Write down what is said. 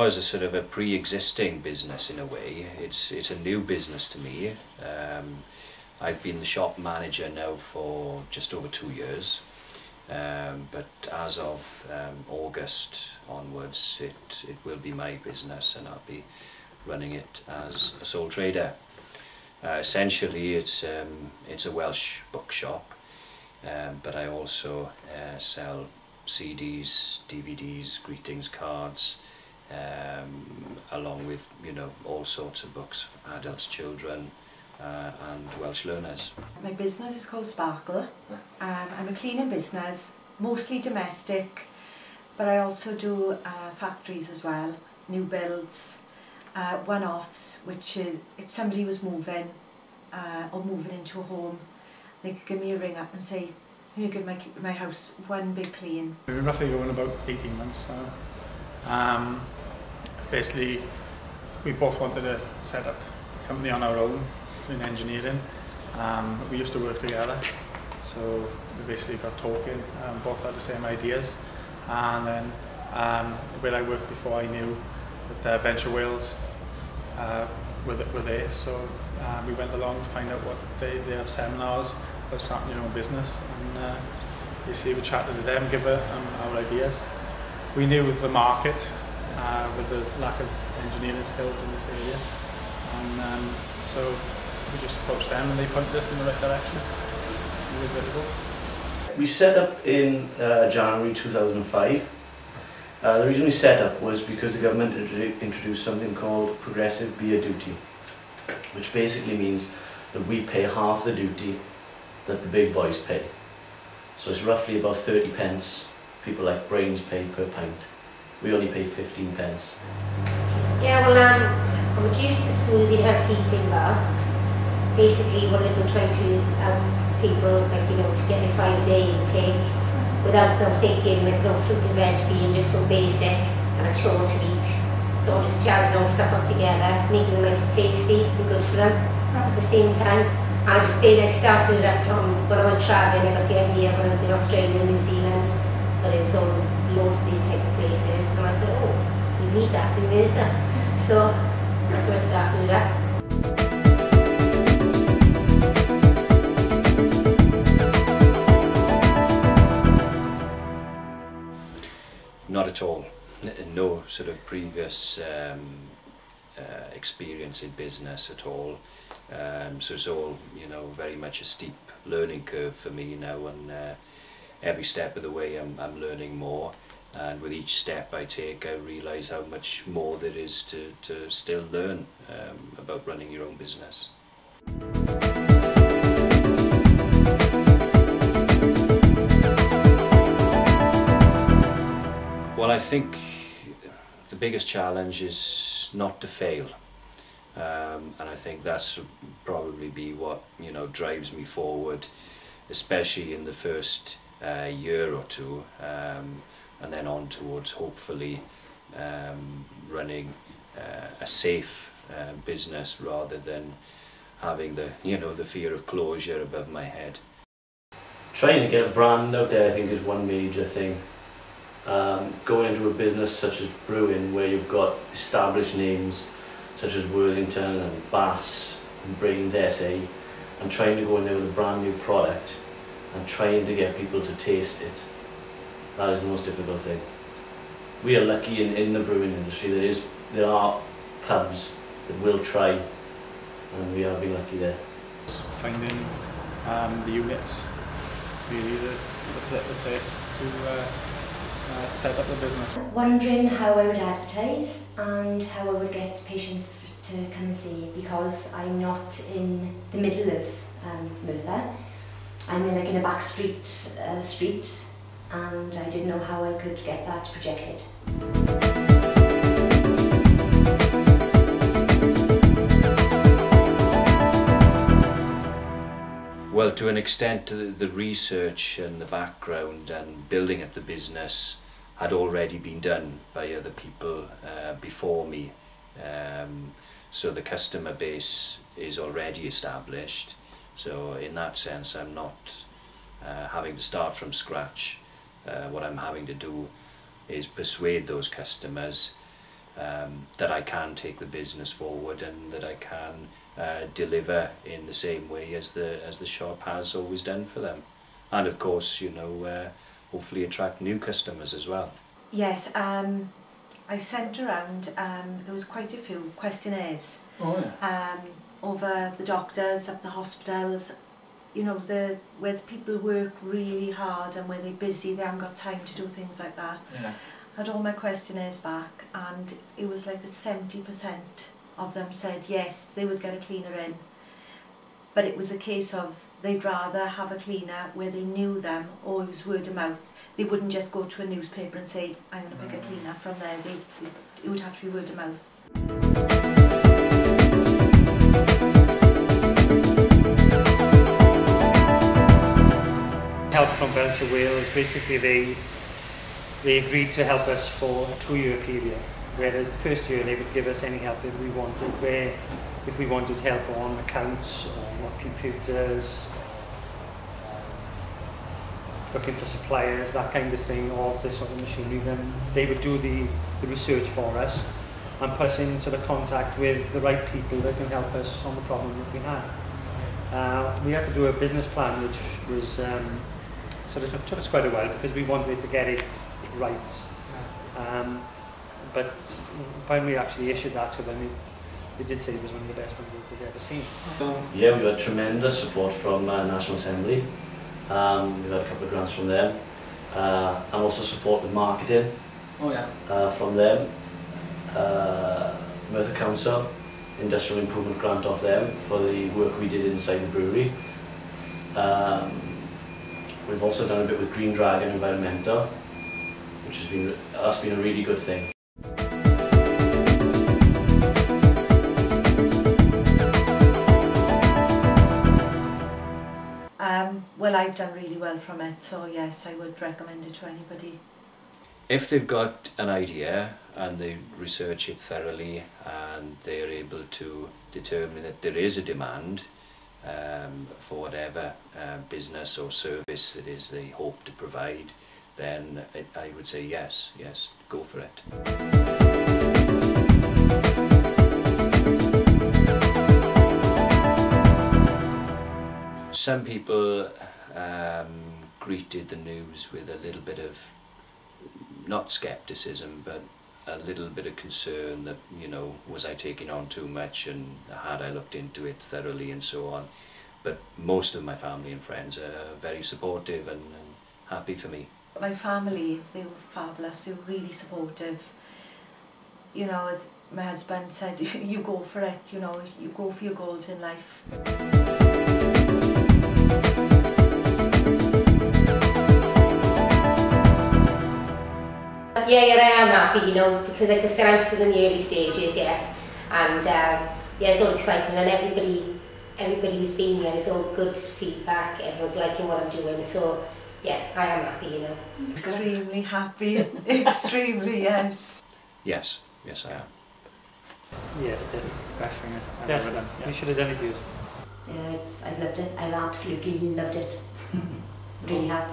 was a sort of a pre-existing business in a way. It's a new business to me. I've been the shop manager now for just over 2 years, but as of August onwards, it will be my business, and I'll be running it as a sole trader. Essentially, it's a Welsh bookshop, but I also sell CDs, DVDs, greetings cards, along with, you know, all sorts of books for adults, children, and Welsh learners. My business is called Sparkle. I'm a cleaning business, mostly domestic, but I also do factories as well, new builds, one-offs, which is if somebody was moving or moving into a home, they could give me a ring up and say, "Can you give my house one big clean?" We've been roughly going about 18 months now. Basically, we both wanted to set up a company on our own in engineering. We used to work together, so we basically got talking, both had the same ideas, and then where I worked before, I knew that Venture Wales were there, so we went along to find out what they have seminars about starting your own business, and basically we chatted to them, give them our ideas. We knew with the market, with the lack of engineering skills in this area, and so we just approached them and they pointed us in the right direction. We set up in January 2005. The reason we set up was because the government introduced something called progressive beer duty, which basically means that we pay half the duty that the big boys pay. So it's roughly about 30 pence people like Brains pay per pint. We only pay 15 pence. Yeah, well, I reduced the smoothie health eating bar. Basically, what it is, I'm trying to help people, like, you know, to get their 5-a-day intake without them thinking, like, no, fruit and veg being just so basic and a chore to eat. So I'm just jazzing all stuff up together, making it nice and tasty and good for them at the same time. And I just basically started it up from when I went travelling. I got the idea when I was in Australia and New Zealand, but it was all loads of these type of places, and I thought, oh, we need that in Merthyr. So that's where I started it up. Not at all. No sort of previous experience in business at all. So it's all, you know, very much a steep learning curve for me now, and every step of the way I'm learning more, and with each step I take I realise how much more there is to still learn about running your own business. Well, I think the biggest challenge is not to fail, and I think that's probably be what, you know, drives me forward, especially in the first year or two, and then on towards hopefully running a safe business rather than having the, you know, the fear of closure above my head. Trying to get a brand out there, I think, is one major thing. Going into a business such as brewing, where you've got established names such as Worthington and Bass and Brains SA, and trying to go in there with a brand new product and trying to get people to taste it, that is the most difficult thing. We are lucky in the brewing industry. There are pubs that will try, and we have been lucky there. Finding the units, really the place to set up the business. Wondering how I would advertise and how I would get patients to come and see, because I'm not in the middle of Merthyr. I'm in a back street, and I didn't know how I could get that projected. Well, to an extent, the research and the background and building up the business had already been done by other people before me. So the customer base is already established. So in that sense, I'm not having to start from scratch. What I'm having to do is persuade those customers that I can take the business forward and that I can deliver in the same way as the shop has always done for them, and of course, you know, hopefully attract new customers as well. Yes, I sent around, there was quite a few questionnaires over the doctors at the hospitals, you know, where the people work really hard and where they're busy, they haven't got time to do things like that. Yeah. I had all my questionnaires back and it was like 70% of them said yes, they would get a cleaner in. But it was a case of they'd rather have a cleaner where they knew them or it was word of mouth. They wouldn't just go to a newspaper and say, I'm going to pick a cleaner from there. It would have to be word of mouth. Help from Belgium Wales, basically they agreed to help us for a 2-year period, whereas the first year they would give us any help that we wanted, where if we wanted help on accounts or computers, looking for suppliers, that kind of thing, or this sort of machinery, then they would do the research for us and put us in sort of contact with the right people that can help us on the problem that we had. We had to do a business plan which was sort of took us quite a while because we wanted to get it right. But when we actually issued that to them, they did say it was one of the best ones they've ever seen. Yeah, we got tremendous support from National Assembly. We've had a couple of grants from them, and also support with marketing from them. Merthyr Council, industrial improvement grant off them for the work we did inside the brewery. We've also done a bit with Green Dragon Environmental, which has been a really good thing. Well, I've done really well from it, so yes, I would recommend it to anybody. If they've got an idea and they research it thoroughly and they're able to determine that there is a demand for whatever business or service it is they hope to provide, then I would say yes, go for it. Some people greeted the news with a little bit of, not skepticism, but a little bit of concern that, you know, was I taking on too much and had I looked into it thoroughly and so on. But most of my family and friends are very supportive and happy for me. My family, they were fabulous, they were really supportive. You know, my husband said, you go for it, you know, you go for your goals in life. Yeah, I am happy, you know, because like I said, I'm still in the early stages yet, and yeah, it's all exciting, and everybody who's been here is all good feedback. Everyone's liking what I'm doing, so yeah, I am happy, you know. Extremely happy, extremely, yes. Yes, I am. Yes, the best thing I've ever done. You should have done it, I've loved it. I've absolutely loved it. Really have.